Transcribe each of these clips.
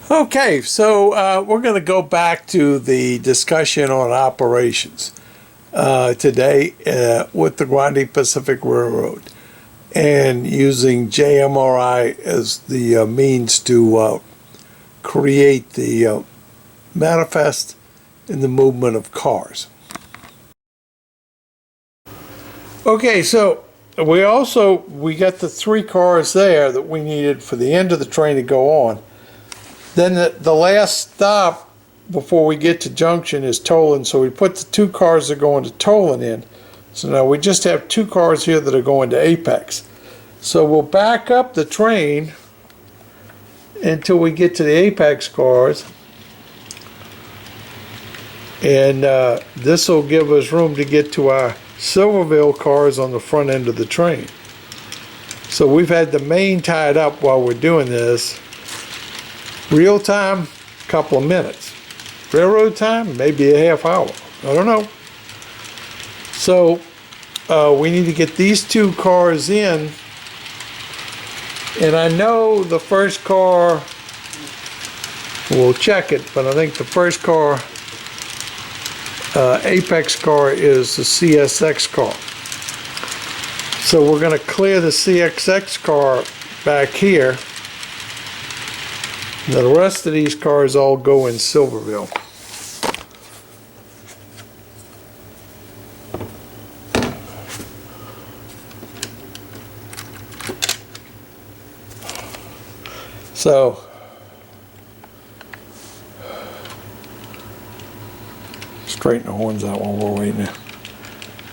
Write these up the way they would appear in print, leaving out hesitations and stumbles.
Okay, so we're going to go back to the discussion on operations today with the Grande Pacific Railroad and using JMRI as the means to create the manifest in the movement of cars. Okay, so we got the 3 cars there that we needed for the end of the train to go on. Then the last stop before we get to junction is tolling, so we put the 2 cars that are going to tolling in. So now we just have 2 cars here that are going to Apex. So we'll back up the train until we get to the Apex cars, and this will give us room to get to our Silverville cars on the front end of the train. So we've had the main tied up while we're doing this. Real time, couple of minutes. Railroad time, maybe a half hour. I don't know. So we need to get these 2 cars in. And I know the first car, we'll check it, but I think the first car, Apex car, is the CSX car. So we're going to clear the CSX car back here. Now the rest of these cars all go in Silverville. So straighten the horns out while we're waiting.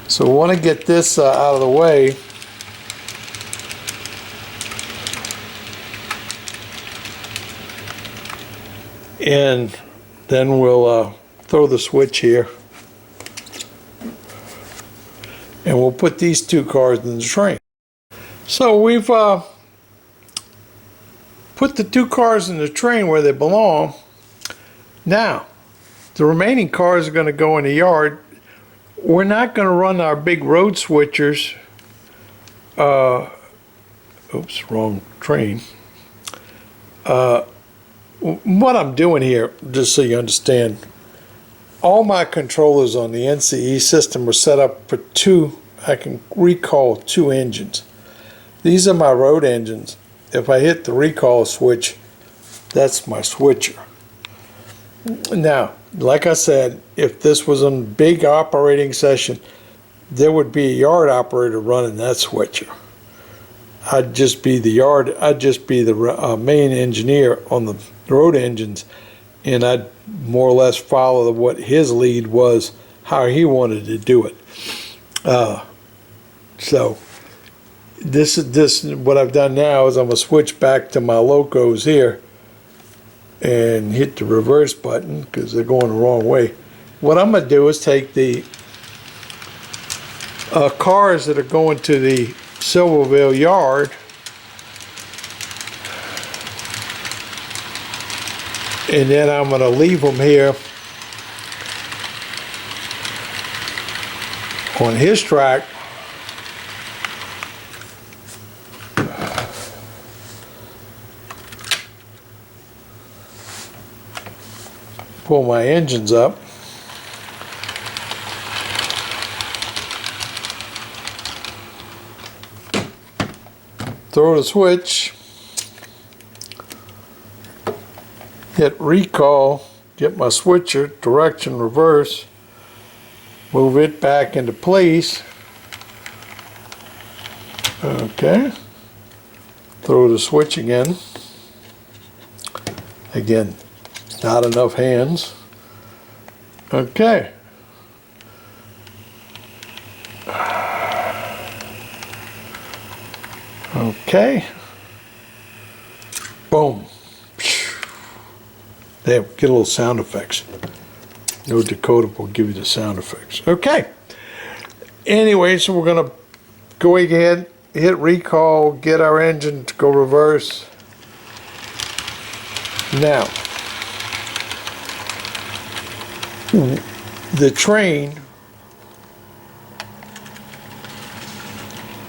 So we want to get this out of the way. And then we'll throw the switch here, and we'll put these 2 cars in the train. So we've put the 2 cars in the train where they belong. Now the remaining cars are going to go in the yard. We're not going to run our big road switchers. Oops, wrong train. What I'm doing here, just so you understand, all my controllers on the NCE system are set up for 2, I can recall 2 engines. These are my road engines. If I hit the recall switch, that's my switcher. Now, like I said, if this was a big operating session, there would be a yard operator running that switcher. I'd just be the main engineer on the road engines, and I'd more or less follow what his lead was, how he wanted to do it. So what I've done now is I'm gonna switch back to my locos here and hit the reverse button because they're going the wrong way. What I'm gonna do is take the cars that are going to the Silverville yard and then I'm going to leave them here on his track. Pull my engines up. Throw the switch. Hit recall, get my switcher, direction reverse, move it back into place. Okay. Throw the switch again. Again, not enough hands. Okay. Okay. Boom. There, get a little sound effects. No decoder will give you the sound effects. Okay. Anyway, so we're going to go ahead, hit recall, get our engine to go reverse. Now, the train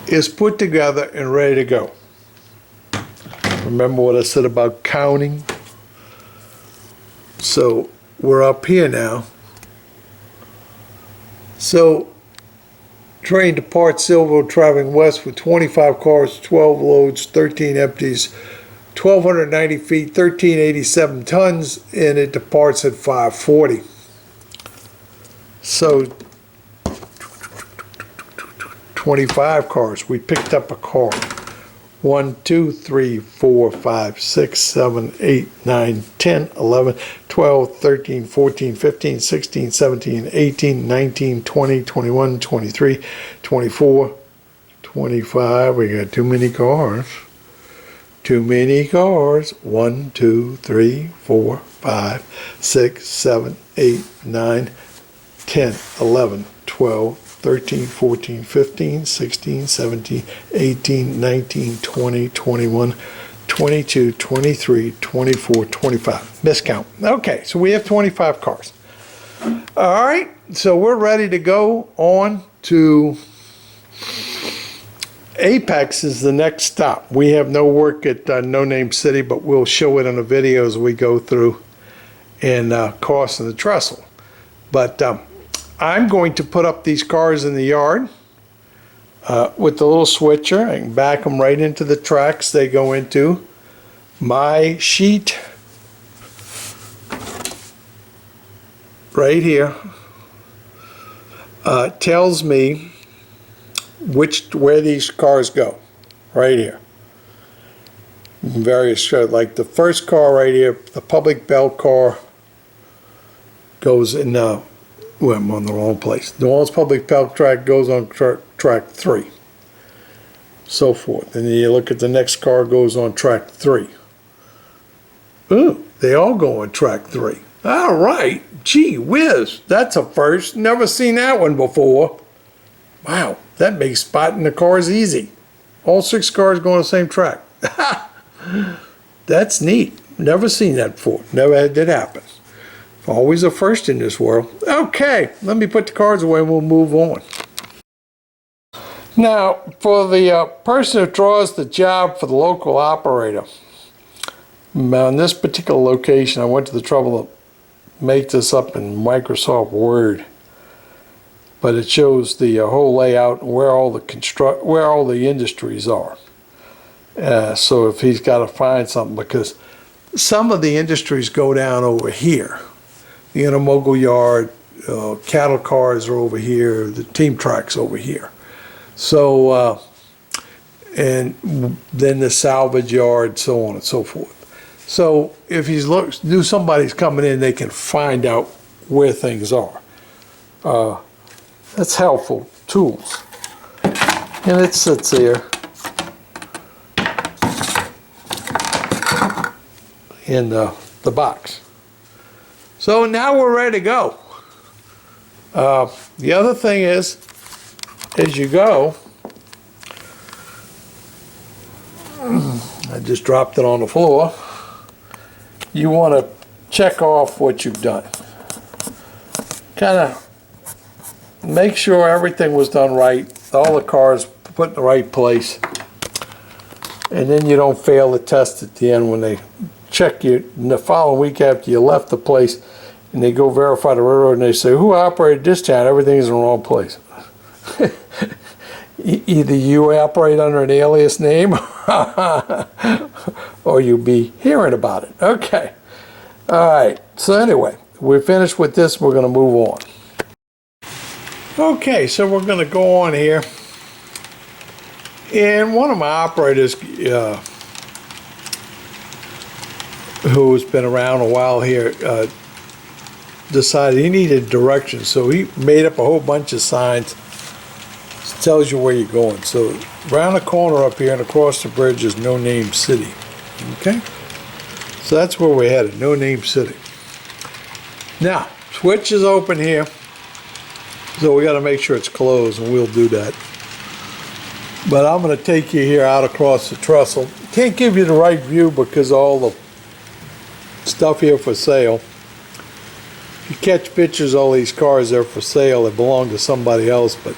is put together and ready to go. Remember what I said about counting? So we're up here now. So train departs Silvo traveling west with 25 cars, 12 loads, 13 empties, 1,290 feet, 1,387 tons, and it departs at 5:40. So 25 cars. We picked up a car. 1, 2, 3, 4, 5, 6, 7, 8, 9, 10, 11, 12, 13, 14, 15, 16, 17, 18, 19, 20, 21, 23, 24, 25. We got too many cars. Too many cars. 1, 2, 3, 4, 5, 6, 7, 8, 9, 10, 11, 12, 13, 14, 15, 16, 17, 18, 19, 20, 21, 22, 23, 24, 25. Miscount. Okay, so we have 25 cars. All right, so we're ready to go on to Apex is the next stop. We have no work at No Name City, but we'll show it in the video as we go through and crossing the trestle. But I'm going to put up these cars in the yard with the little switcher. I can back them right into the tracks they go into. My sheet right here tells me where these cars go. Right here. Various, like the first car right here, the public belt car goes in well, I'm on the wrong place. New Orleans Public Belt Track goes on track 3. So forth. And then you look at the next car goes on track 3. Ooh, they all go on track 3. All right. Gee whiz. That's a first. Never seen that one before. Wow. That makes spotting the cars easy. All 6 cars go on the same track. That's neat. Never seen that before. Never had that happen. Always a first in this world. Okay, let me put the cards away and we'll move on. Now, for the person who draws the job for the local operator, on this particular location, I went to the trouble to make this up in Microsoft Word, but it shows the whole layout and where all the industries are. So if he's got to find something, because some of the industries go down over here. The intermodal yard, cattle cars are over here, the team tracks over here. So, and then the salvage yard, so on and so forth. So if he's knew somebody's coming in, they can find out where things are. That's helpful tools. And it sits there in the box. So now we're ready to go. The other thing is, as you go, I just dropped it on the floor, you want to check off what you've done. Kind of make sure everything was done right, all the cars put in the right place, and then you don't fail the test at the end when they check you in the following week after you left the place, and they go verify the railroad and they say, who operated this town? Everything's in the wrong place. Either you operate under an alias name or you'll be hearing about it. Okay. All right. So anyway, we're finished with this. We're going to move on. Okay. So we're going to go on here. And one of my operators who's been around a while here decided he needed directions, so he made up a whole bunch of signs. It tells you where you're going. So around the corner up here and across the bridge is No Name City. Okay, so that's where we're headed, No Name City. Now switch is open here, so we got to make sure it's closed, and we'll do that. But I'm going to take you here out across the trestle. Can't give you the right view because all the stuff here for sale. If you catch pictures of all these cars, they're for sale. They belong to somebody else, but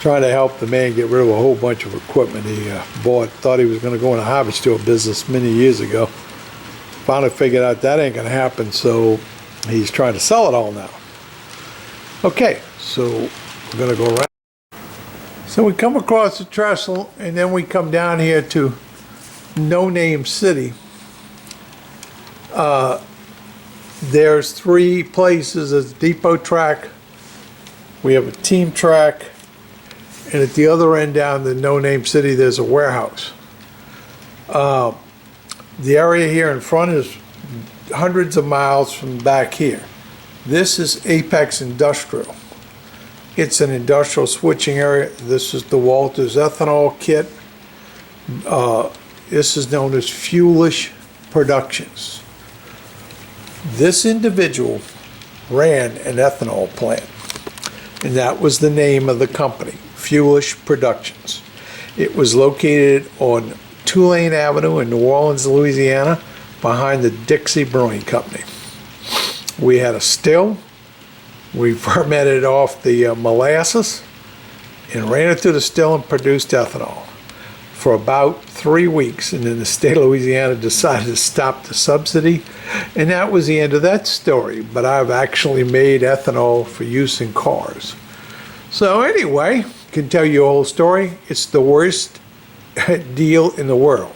trying to help the man get rid of a whole bunch of equipment he bought. Thought he was going to go in a hobby store business many years ago. Finally figured out that ain't gonna happen, so he's trying to sell it all now. Okay, so we're gonna go around. So we come across the trestle, and then we come down here to No Name City. There's 3 places. There's a depot track, we have a team track, and at the other end down the No Name City there's a warehouse. The area here in front is hundreds of miles from back here. This is Apex Industrial. It's an industrial switching area. This is the Walters ethanol kit. This is known as Fuelish Productions. This individual ran an ethanol plant, and that was the name of the company, Fuelish Productions. It was located on Tulane Avenue in New Orleans, Louisiana, behind the Dixie Brewing Company. We had a still. We fermented off the molasses and ran it through the still and produced ethanol for about 3 weeks, and then the state of Louisiana decided to stop the subsidy, and that was the end of that story. But I've actually made ethanol for use in cars. So anyway, can tell you a whole story. It's the worst deal in the world.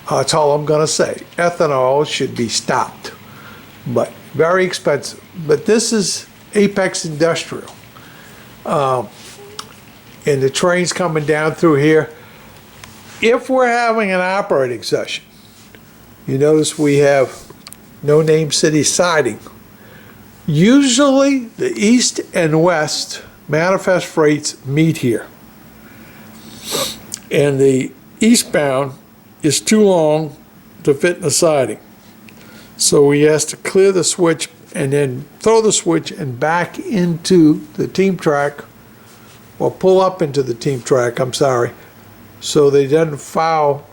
That's all I'm gonna say. Ethanol should be stopped, but very expensive. But this is Apex Industrial. And the train's coming down through here. If we're having an operating session, you notice we have No Name City siding. Usually the east and west manifest freights meet here. And the eastbound is too long to fit in the siding. So he has to clear the switch and then throw the switch and back into the team track, or pull up into the team track, I'm sorry, so they doesn't foul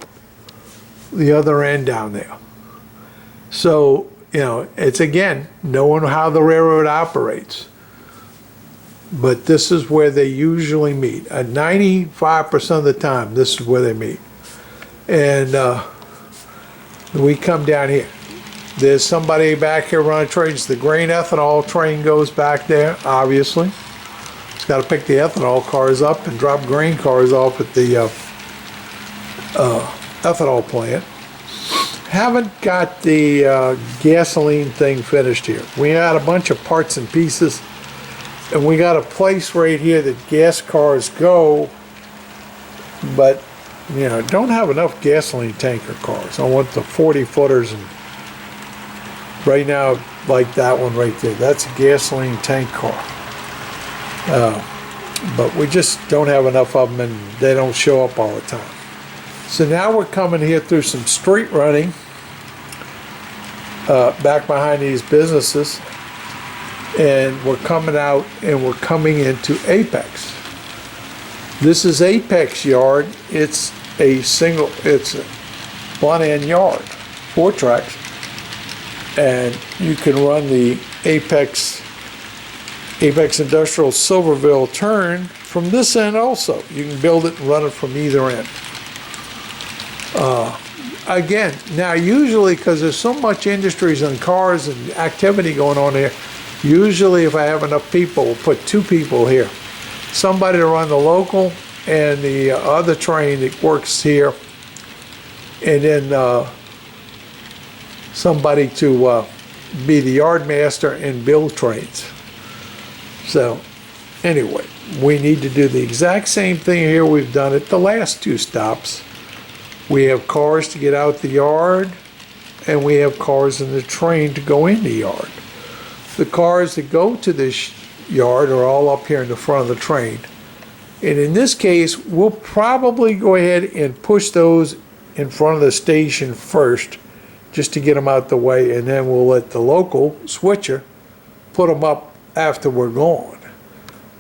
the other end down there. So, you know, it's again, knowing how the railroad operates. But this is where they usually meet. 95% of the time, this is where they meet. And we come down here. There's somebody back here running trains. The grain ethanol train goes back there, obviously. It's got to pick the ethanol cars up and drop grain cars off at the ethanol plant. Haven't got the gasoline thing finished here. We had a bunch of parts and pieces, and we got a place right here that gas cars go, but you know, don't have enough gasoline tanker cars. I want the 40-footers, and right now, like that one right there, that's a gasoline tank car. But we just don't have enough of them, and they don't show up all the time. So now we're coming here through some street running back behind these businesses, and we're coming out and we're coming into Apex. This is Apex Yard. It's a one end yard, 4 tracks, and you can run the Apex Industrial Silverville turn from this end also. You can build it and run it from either end. Again, now usually, because there's so much industries and cars and activity going on here, usually if I have enough people, we'll put 2 people here. Somebody to run the local and the other train that works here, and then somebody to be the yard master and build trains. So anyway, we need to do the exact same thing here we've done at the last 2 stops. We have cars to get out the yard, and we have cars in the train to go in the yard. The cars that go to this yard are all up here in the front of the train. And in this case, we'll probably go ahead and push those in front of the station first, just to get them out the way, and then we'll let the local switcher put them up after we're gone.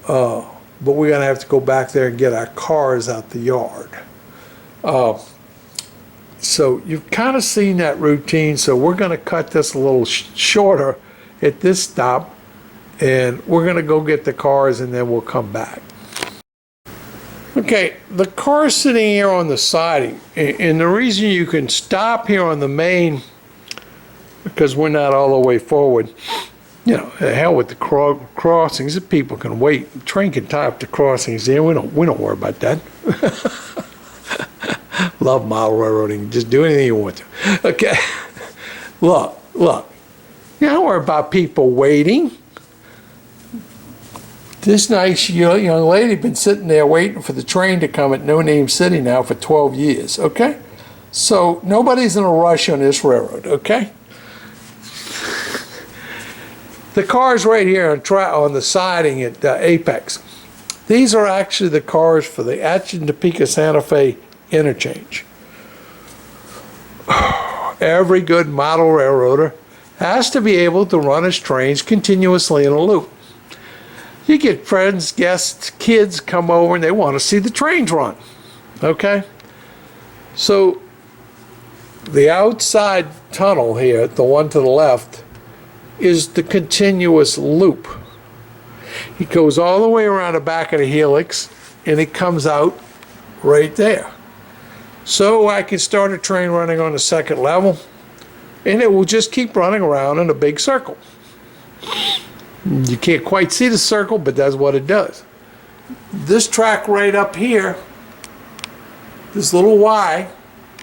But we're gonna have to go back there and get our cars out the yard. So you've kind of seen that routine, so we're gonna cut this a little shorter at this stop, and we're gonna go get the cars and then we'll come back. Okay, the car's sitting here on the siding, and the reason you can stop here on the main because we're not all the way forward. You know, the hell with the crossings. If people can wait, the train can tie up the crossings there. We don't worry about that. Love model railroading. Just do anything you want to. Okay. Look. You don't worry about people waiting. This nice young lady been sitting there waiting for the train to come at No Name City now for 12 years. Okay. So nobody's in a rush on this railroad. Okay. The cars right here on the siding at Apex, these are actually the cars for the Atchison Topeka Santa Fe interchange. Every good model railroader has to be able to run his trains continuously in a loop. You get friends, guests, kids come over and they want to see the trains run. Okay? So the outside tunnel here, the one to the left, is the continuous loop. It goes all the way around the back of the helix and it comes out right there. So I can start a train running on the second level and it will just keep running around in a big circle. You can't quite see the circle, but that's what it does. This track right up here, this little Y,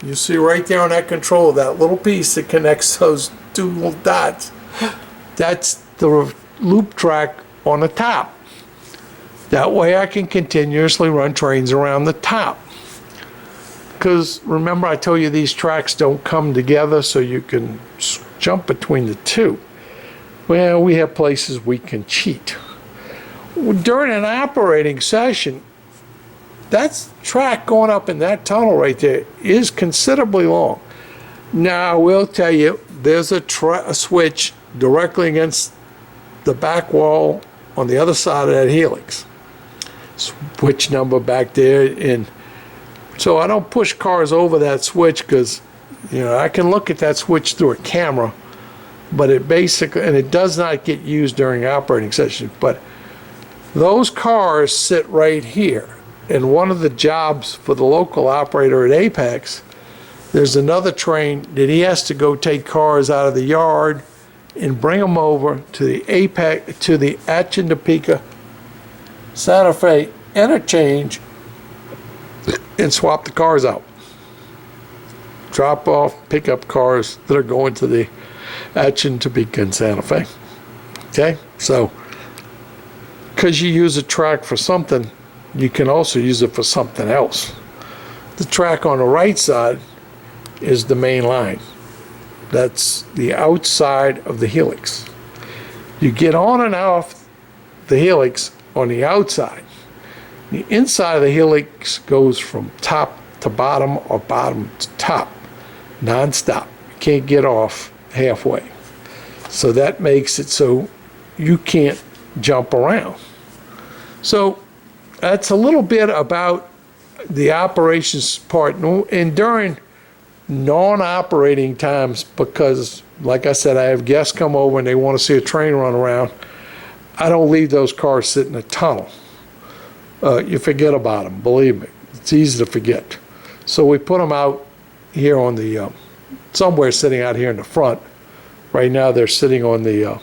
you see right there on that control, that little piece that connects those two little dots. That's the loop track on the top. That way I can continuously run trains around the top. Because remember I told you these tracks don't come together so you can jump between the two. Well, we have places we can cheat. During an operating session, that track going up in that tunnel right there is considerably long. Now I will tell you, there's a switch directly against the back wall on the other side of that helix. Switch number back there, and so I don't push cars over that switch because, you know, I can look at that switch through a camera, but it basically, and it does not get used during operating sessions, but those cars sit right here. And one of the jobs for the local operator at Apex, there's another train that he has to go take cars out of the yard and bring them over to the Apex, to the Atchison Topeka Santa Fe interchange and swap the cars out. Drop off, pick up cars that are going to the Atchison Topeka and Santa Fe. Okay, so because you use a track for something, you can also use it for something else. The track on the right side is the main line. That's the outside of the helix. You get on and off the helix on the outside. The inside of the helix goes from top to bottom or bottom to top, non-stop. You can't get off halfway. So that makes it so you can't jump around. So that's a little bit about the operations part. And during non-operating times, because like I said, I have guests come over and they want to see a train run around, I don't leave those cars sit in a tunnel. You forget about them, believe me. It's easy to forget. So we put them out here on the, somewhere sitting out here in the front. Right now they're sitting on the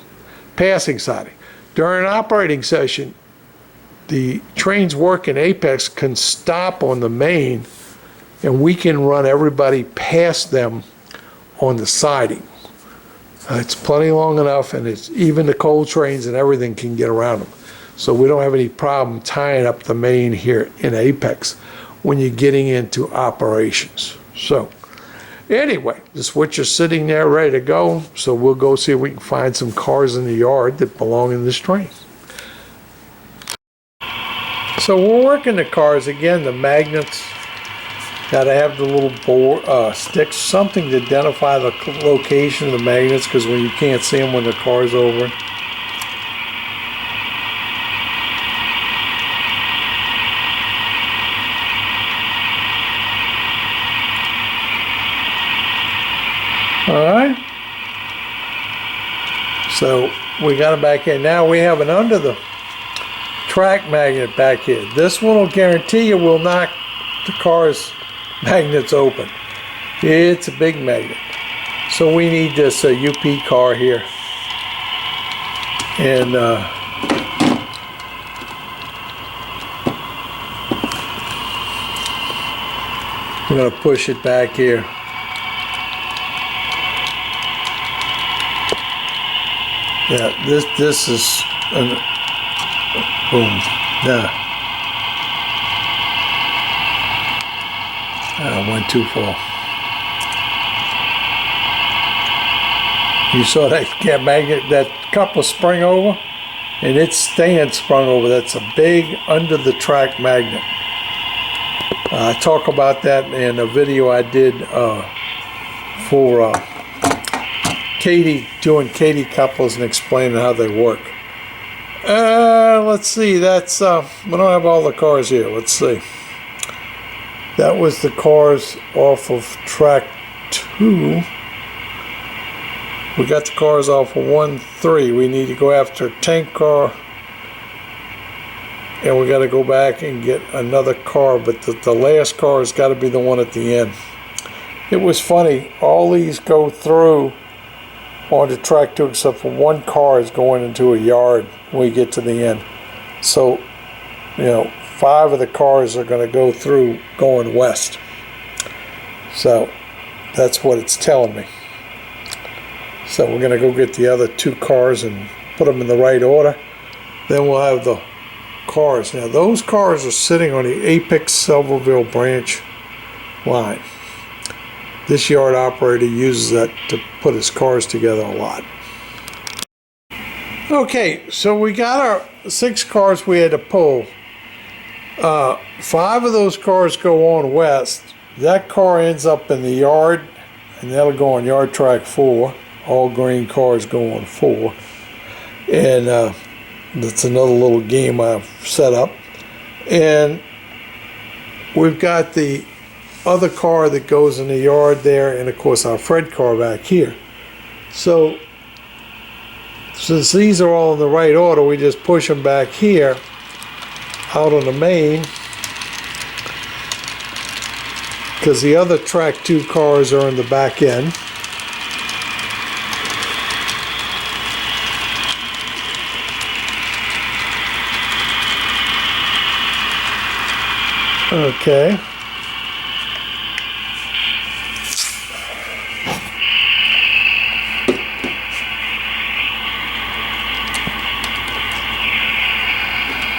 passing siding. During an operating session, the trains working Apex can stop on the main and we can run everybody past them on the siding. It's plenty long enough, and it's even the coal trains and everything can get around them. So we don't have any problem tying up the main here in Apex when you're getting into operations. So anyway, the switch is sitting there ready to go, so we'll go see if we can find some cars in the yard that belong in this train. So we're working the cars, again, the magnets. Got to have the little board, sticks, something to identify the location of the magnets, because when you can't see them when the car's over. All right. So we got them back in. Now we have an under the track magnet back here. This one will guarantee you will knock the car's magnets open. It's a big magnet. So we need this UP car here, and we're going to push it back here. Yeah, this is boom. Yeah, I went too far. You saw that magnet, that couple sprung over, and its stand sprung over. That's a big under the track magnet. I talk about that in a video I did for Katie, doing Katie couples and explaining how they work. Let's see, that's, we don't have all the cars here. Let's see. That was the cars off of track 2. We got the cars off of 1-3. We need to go after a tank car. And we got to go back and get another car. But the last car has got to be the one at the end. It was funny. All these go through onto track 2 except for one car is going into a yard when we get to the end. So, you know, 5 of the cars are going to go through going west. So that's what it's telling me. So we're going to go get the other 2 cars and put them in the right order. Then we'll have the cars. Now those cars are sitting on the Apex Silverville branch line. This yard operator uses that to put his cars together a lot. Okay, so we got our 6 cars we had to pull. 5 of those cars go on west. That car ends up in the yard, and that'll go on yard track 4. All green cars go on 4. And that's another little game I've set up. And we've got the other car that goes in the yard there, and of course our Fred car back here. So since these are all in the right order, we just push them back here out on the main, because the other track 2 cars are in the back end. Okay.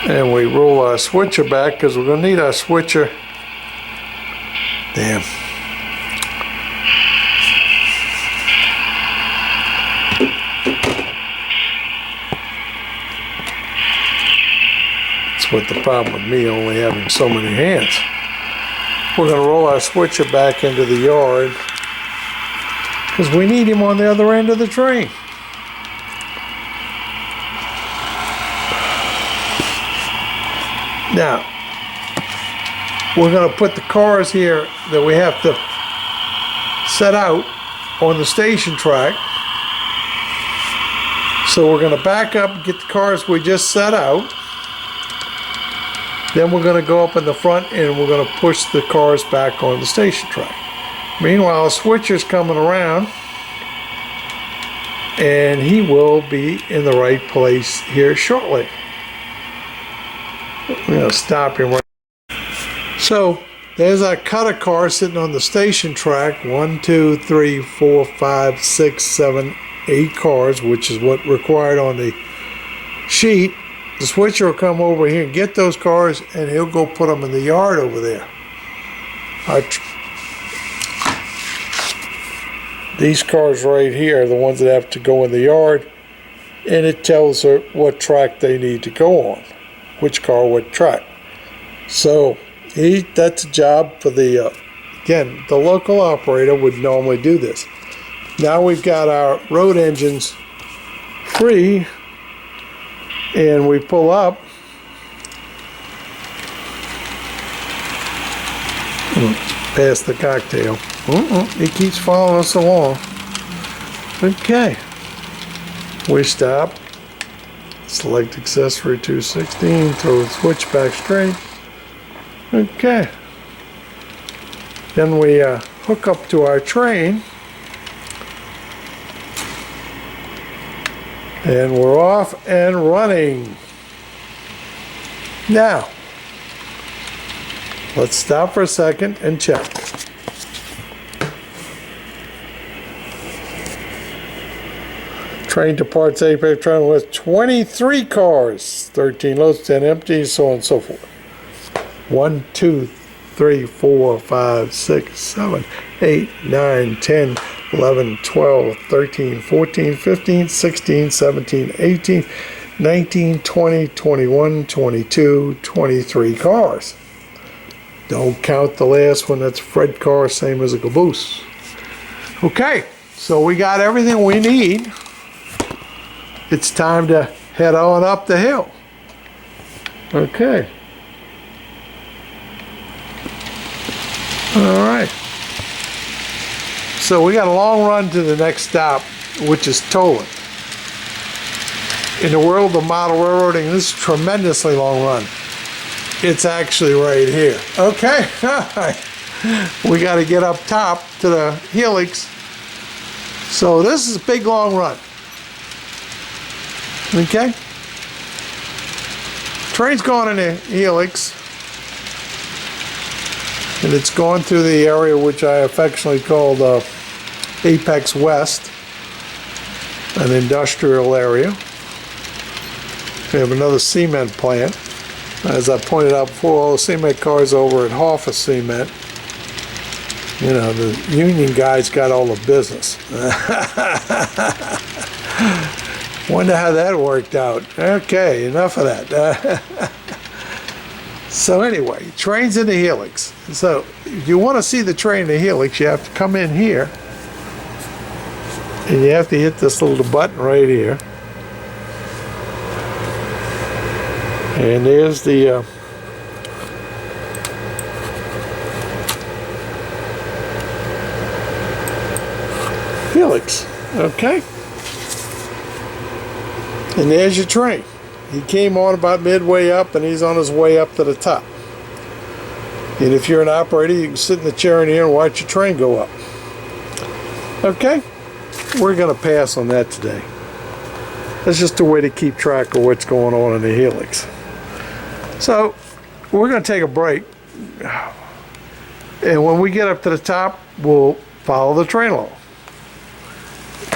And we roll our switcher back because we're going to need our switcher. Damn. That's what the problem with me only having so many hands. We're going to roll our switcher back into the yard because we need him on the other end of the train. Now, we're going to put the cars here that we have to set out on the station track. So we're going to back up and get the cars we just set out. Then we're going to go up in the front and we're going to push the cars back on the station track. Meanwhile, the switcher's coming around and he will be in the right place here shortly. I'm going to stop him right. So there's our cutter car sitting on the station track. 1, 2, 3, 4, 5, 6, 7, 8 cars, which is what required on the sheet. The switcher will come over here and get those cars, and he'll go put them in the yard over there. These cars right here are the ones that have to go in the yard, and it tells her what track they need to go on. Which car, what track. So that's a job for the, again, the local operator would normally do this. Now we've got our road engines free, and we pull up. Past the cocktail. He keeps following us along. Okay. We stop. Select accessory 216, throw the switch back straight. Okay. Then we hook up to our train. And we're off and running. Now, let's stop for a second and check. Train departs Apex Train with 23 cars, 13 loads, 10 empties, so on and so forth. 1, 2, 3, 4, 5, 6, 7, 8, 9, 10, 11, 12, 13, 14, 15, 16, 17, 18, 19, 20, 21, 22, 23 cars. Don't count the last one, that's Fred car, same as a caboose. Okay, so we got everything we need. It's time to head on up the hill. Okay. All right. So we got a long run to the next stop, which is tolling. In the world of model railroading, this is a tremendously long run. It's actually right here. Okay. We got to get up top to the helix. So this is a big long run. Okay. Train's going in the helix, and it's going through the area which I affectionately call the Apex West, an industrial area. We have another cement plant. As I pointed out before, all the cement cars over at Hoffa Cement. You know, the union guys got all the business. Wonder how that worked out. Okay, enough of that. So anyway, train's in the helix. So if you want to see the train in the helix, you have to come in here. And you have to hit this little button right here. And there's the helix. Okay. And there's your train. He came on about midway up, and he's on his way up to the top. And if you're an operator, you can sit in the chair in here and watch your train go up. Okay? We're going to pass on that today. That's just a way to keep track of what's going on in the helix. So, we're going to take a break. And when we get up to the top, we'll follow the train along.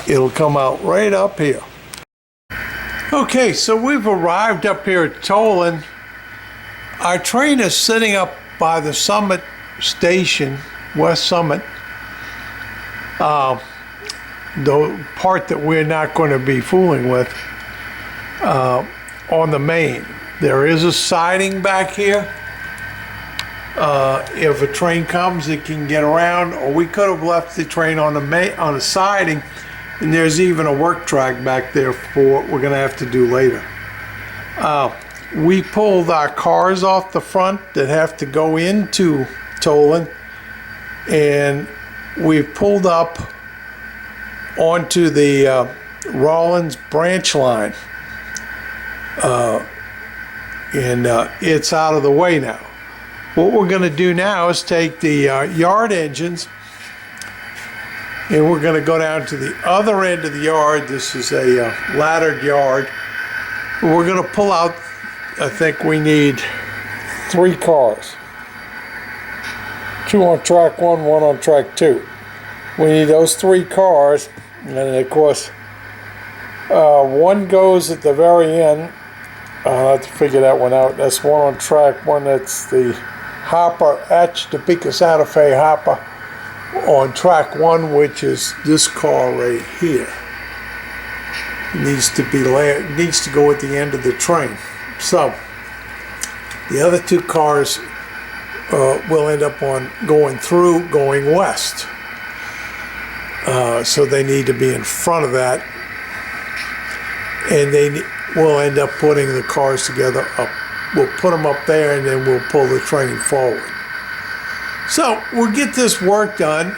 It'll come out right up here. Okay, so we've arrived up here at Tolan. Our train is sitting up by the Summit Station, West Summit. The part that we're not going to be fooling with on the main. There is a siding back here. If a train comes, it can get around, or we could have left the train on the siding. And there's even a work track back there for what we're going to have to do later. We pulled our cars off the front that have to go into Tolan, and we pulled up onto the Rawlins branch line. And it's out of the way now. What we're going to do now is take the yard engines, and we're going to go down to the other end of the yard. This is a laddered yard. We're going to pull out, I think we need 3 cars. 2 on track 1, 1 on track 2. We need those 3 cars, and of course, one goes at the very end. I'll have to figure that one out. That's 1 on track 1. That's the hopper, Topeka Santa Fe hopper on track 1, which is this car right here. It needs to go at the end of the train. So the other 2 cars will end up going west. So they need to be in front of that, and we'll end up putting the cars together up. We'll put them up there, and then we'll pull the train forward. So we'll get this work done.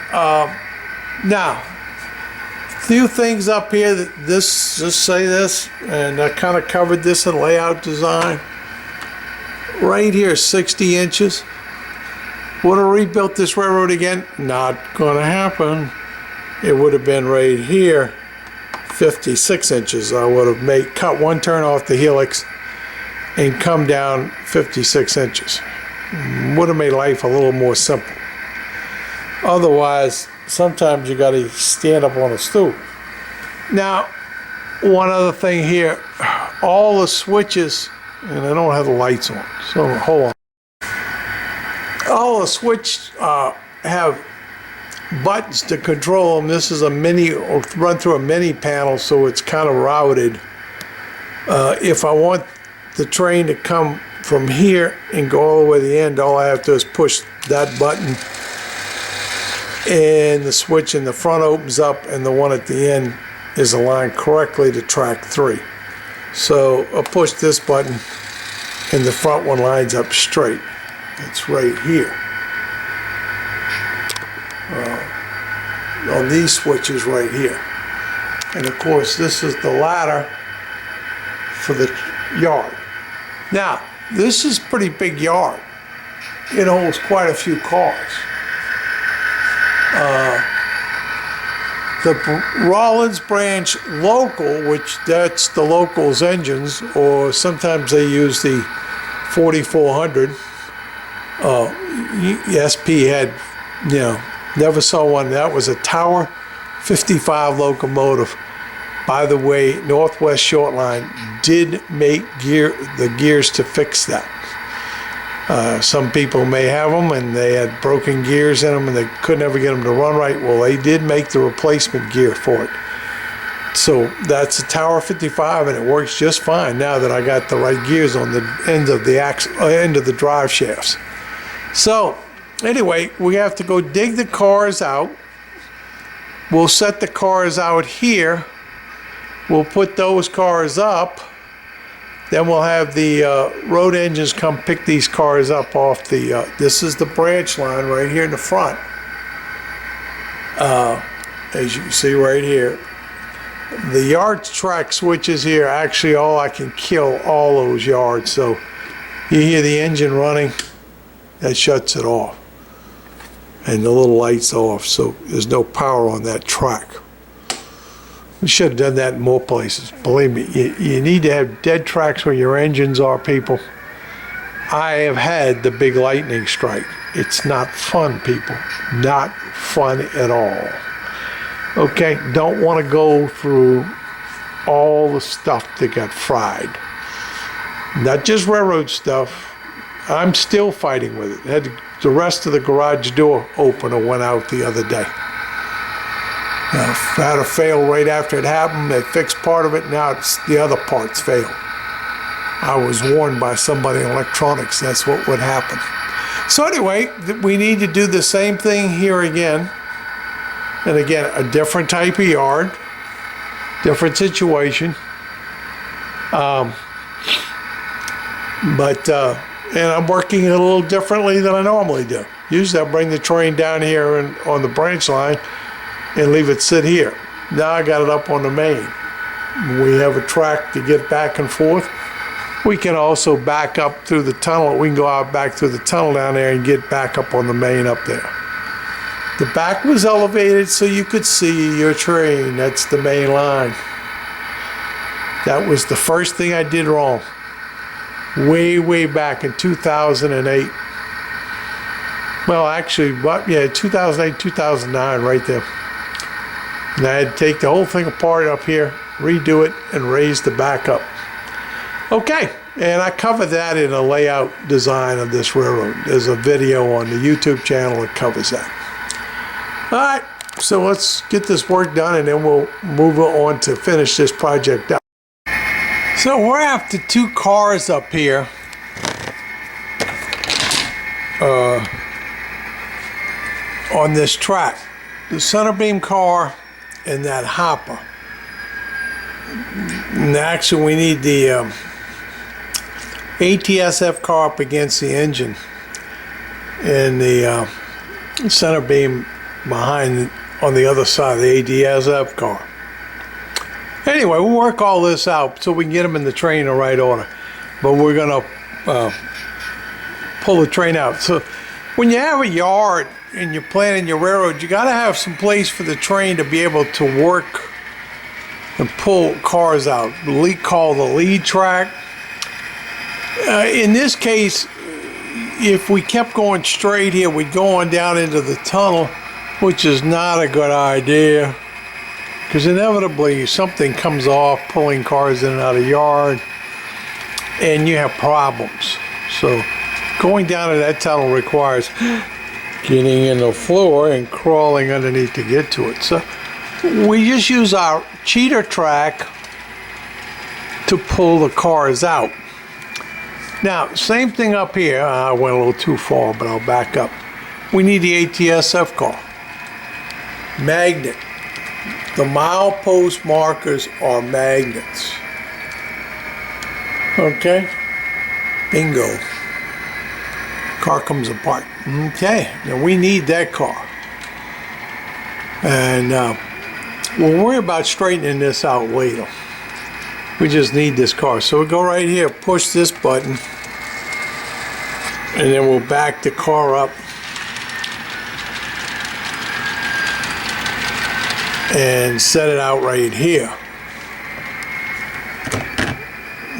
Now, a few things up here that just say this, and I kind of covered this in layout design. Right here, 60 inches. Would have rebuilt this railroad again? Not gonna happen. It would have been right here, 56 inches, I would have cut one turn off the helix and come down 56 inches. Would have made life a little more simple. Otherwise, sometimes you got to stand up on a stool. Now, one other thing here, all the switches, and I don't have the lights on, so hold on. All the switches have buttons to control them. This is a mini, or run through a mini panel, so it's kind of routed. If I want the train to come from here and go all the way to the end, all I have to do is push that button, and the switch in the front opens up, and the one at the end is aligned correctly to track 3. So I'll push this button, and the front one lines up straight. It's right here. On these switches right here. And of course, this is the ladder for the yard. Now, this is a pretty big yard. It holds quite a few cars. The Rollins branch local, which that's the local's engines, or sometimes they use the 4400. SP had, never saw one. That was a Tower 55 locomotive. By the way, Northwest Short Line did make the gears to fix that. Some people may have them and they had broken gears in them and they couldn't ever get them to run right. Well, they did make the replacement gear for it. So that's a Tower 55 and it works just fine now that I got the right gears on the end of the end of the drive shafts. So anyway, we have to go dig the cars out. We'll set the cars out here. We'll put those cars up. Then we'll have the road engines come pick these cars up off the, this is the branch line right here in the front. As you can see right here. The yard track switches here, actually I can kill all those yards. So you hear the engine running, that shuts it off. And the little light's off, so there's no power on that track. We should have done that in more places. Believe me, you need to have dead tracks where your engines are, people. I have had the big lightning strike. It's not fun, people. Not fun at all. Okay, don't want to go through all the stuff that got fried. Not just railroad stuff. I'm still fighting with it. Had the rest of the garage door opener went out the other day. Had a fail right after it happened. They fixed part of it. Now it's the other parts fail. I was warned by somebody in electronics that's what would happen. So anyway, we need to do the same thing here again. And again, a different type of yard, different situation. And I'm working a little differently than I normally do. Usually I bring the train down here and on the branch line and leave it sit here. Now I got it up on the main. We have a track to get back and forth. We can also back up through the tunnel. We can go out back through the tunnel down there and get back up on the main up there. The back was elevated so you could see your train. That's the main line. That was the first thing I did wrong. Way back in 2008. Well, actually, 2008, 2009, right there. And I had to take the whole thing apart up here, redo it, and raise the back up. Okay, and I covered that in a layout design of this railroad. There's a video on the YouTube channel that covers that. All right, so let's get this work done, and then we'll move on to finish this project up. So we're after 2 cars up here. On this track. The center beam car and that hopper. And actually we need the ATSF car up against the engine. And the center beam behind on the other side of the ATSF car. Anyway, we'll work all this out so we can get them in the train in the right order. But we're going to pull the train out. So when you have a yard and you're planning your railroad, you got to have some place for the train to be able to work and pull cars out. Call the lead track. In this case, if we kept going straight here, we'd go on down into the tunnel, which is not a good idea, because inevitably something comes off pulling cars in and out of the yard, and you have problems. So going down to that tunnel requires getting in the floor and crawling underneath to get to it. So we just use our cheater track to pull the cars out. Now, same thing up here. I went a little too far, but I'll back up. We need the ATSF car. Magnet. The milepost markers are magnets. Okay? Bingo. Car comes apart. Okay, now we need that car. And we'll worry about straightening this out later. We just need this car. So we go right here, push this button, and then we'll back the car up and set it out right here.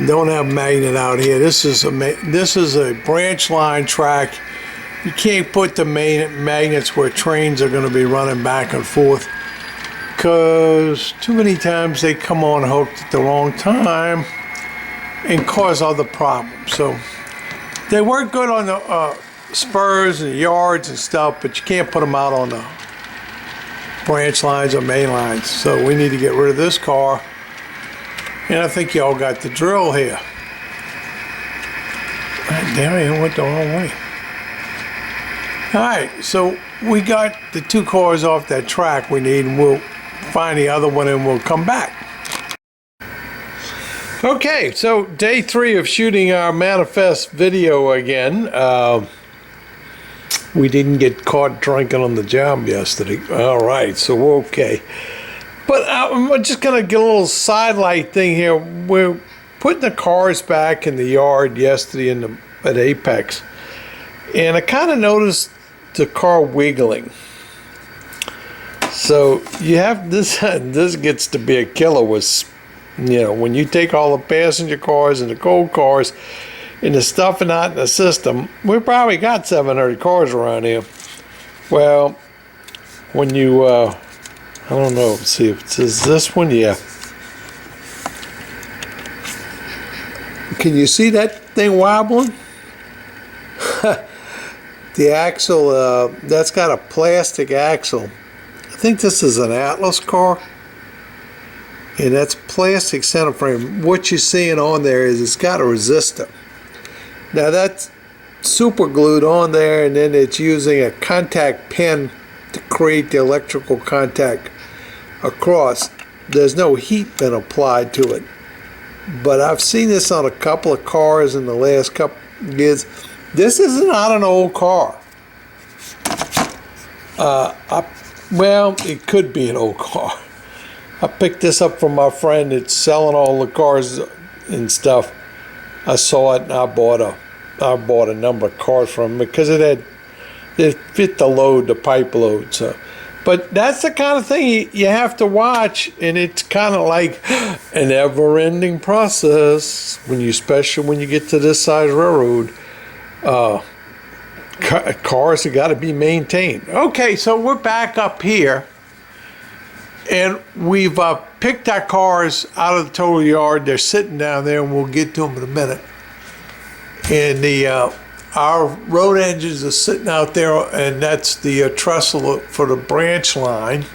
Don't have magnet out here. This is a branch line track. You can't put the main magnets where trains are going to be running back and forth, because too many times they come on hooked at the wrong time and cause other problems. So they work good on the spurs and yards and stuff, but you can't put them out on the branch lines or main lines. So we need to get rid of this car. And I think y'all got the drill here. Damn, I went the wrong way. All right, so we got the two cars off that track we need, and we'll find the other one and we'll come back. Okay, so day 3 of shooting our manifest video again. We didn't get caught drinking on the job yesterday. All right, so we're okay. But I'm just going to get a little sidelight thing here. We're putting the cars back in the yard yesterday at Apex, and I kind of noticed the car wiggling. So you have this. This gets to be a killer with, when you take all the passenger cars and the cold cars and the stuffing out in the system. We probably got 700 cars around here. Well, when you I don't know. Let's see if it says this one. Yeah. Can you see that thing wobbling? The axle, that's got a plastic axle. I think this is an Atlas car. And that's plastic center frame. What you're seeing on there is it's got a resistor. Now that's super glued on there, and then it's using a contact pin to create the electrical contact across. There's no heat been applied to it, but I've seen this on a couple of cars in the last couple of years. This is not an old car. Well, it could be an old car. I picked this up from my friend that's selling all the cars and stuff. I saw it and I bought a number of cars from him because it fit the load, the pipe load. So, but that's the kind of thing you have to watch, and it's kind of like an ever-ending process especially when you get to this size railroad. Cars have got to be maintained. Okay, so we're back up here, and we've picked our cars out of the total yard. They're sitting down there, and we'll get to them in a minute. And our road engines are sitting out there, and that's the trestle for the branch line.